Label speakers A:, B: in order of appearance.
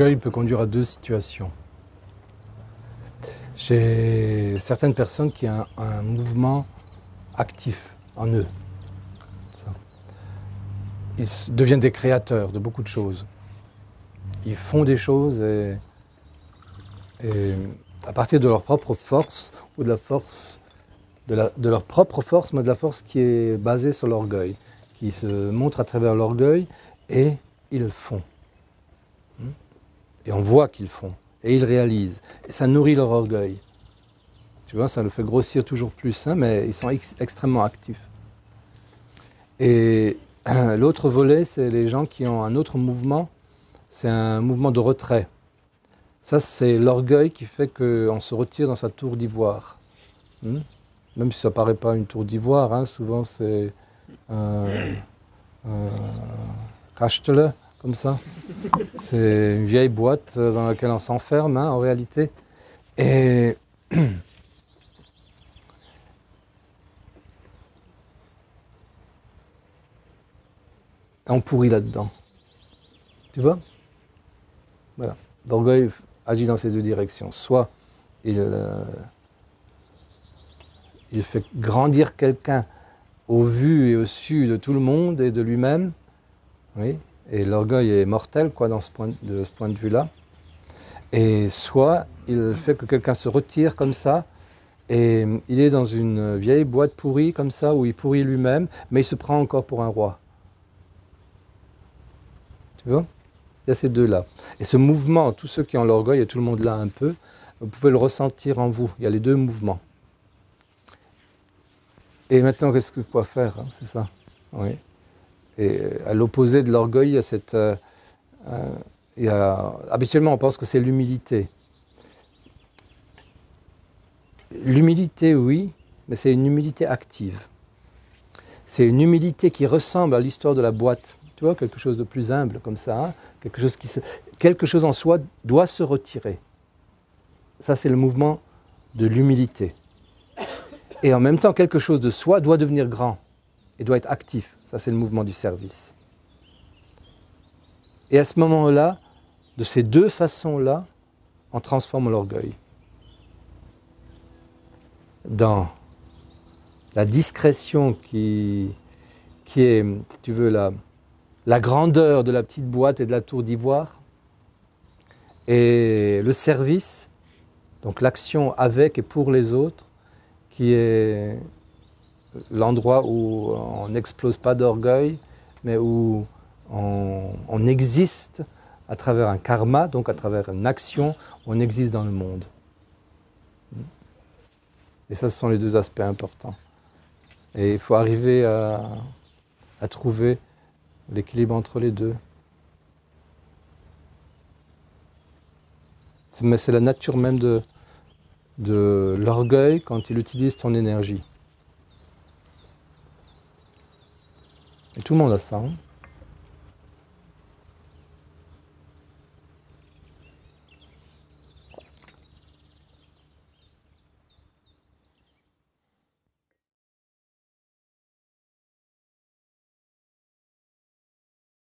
A: L'orgueil peut conduire à deux situations. Chez certaines personnes qui ont un mouvement actif en eux. Ils deviennent des créateurs de beaucoup de choses. Ils font des choses et à partir de leur propre force ou de la force de leur propre force, mais de la force qui est basée sur l'orgueil, qui se montre à travers l'orgueil, et ils font. Et on voit qu'ils font, et ils réalisent. Et ça nourrit leur orgueil. Tu vois, ça le fait grossir toujours plus, hein, mais ils sont extrêmement actifs. Et l'autre volet, c'est les gens qui ont un autre mouvement, c'est un mouvement de retrait. Ça, c'est l'orgueil qui fait qu'on se retire dans sa tour d'ivoire. Même si ça ne paraît pas une tour d'ivoire, hein, souvent c'est un Kastele, comme ça. C'est une vieille boîte dans laquelle on s'enferme, hein, en réalité. Et on pourrit là-dedans. Tu vois? Voilà. L'orgueil agit dans ces deux directions. Soit il fait grandir quelqu'un au vu et au su de tout le monde et de lui-même. Oui. Et l'orgueil est mortel, quoi, de ce point de vue-là. Et soit il fait que quelqu'un se retire comme ça, et il est dans une vieille boîte pourrie comme ça, où il pourrit lui-même, mais il se prend encore pour un roi. Tu vois? Il y a ces deux-là. Et ce mouvement, tous ceux qui ont l'orgueil, et tout le monde l'a un peu, vous pouvez le ressentir en vous. Il y a les deux mouvements. Et maintenant, quoi faire, hein, c'est ça. Oui. Et à l'opposé de l'orgueil, il y a cette... habituellement, on pense que c'est l'humilité. L'humilité, oui, mais c'est une humilité active. C'est une humilité qui ressemble à l'histoire de la boîte. Tu vois, quelque chose de plus humble comme ça. Hein, quelque chose en soi doit se retirer. Ça, c'est le mouvement de l'humilité. Et en même temps, quelque chose de soi doit devenir grand et doit être actif. Ça, c'est le mouvement du service. Et à ce moment-là, de ces deux façons-là, on transforme l'orgueil. Dans la discrétion qui est, si tu veux, la grandeur de la petite boîte et de la tour d'ivoire, et le service, donc l'action avec et pour les autres, qui est l'endroit où on n'explose pas d'orgueil, mais où on existe à travers un karma, donc à travers une action, on existe dans le monde. Et ça, ce sont les deux aspects importants. Et il faut arriver à trouver l'équilibre entre les deux. Mais c'est la nature même de l'orgueil quand il utilise ton énergie. Et tout le monde a ça. Hein.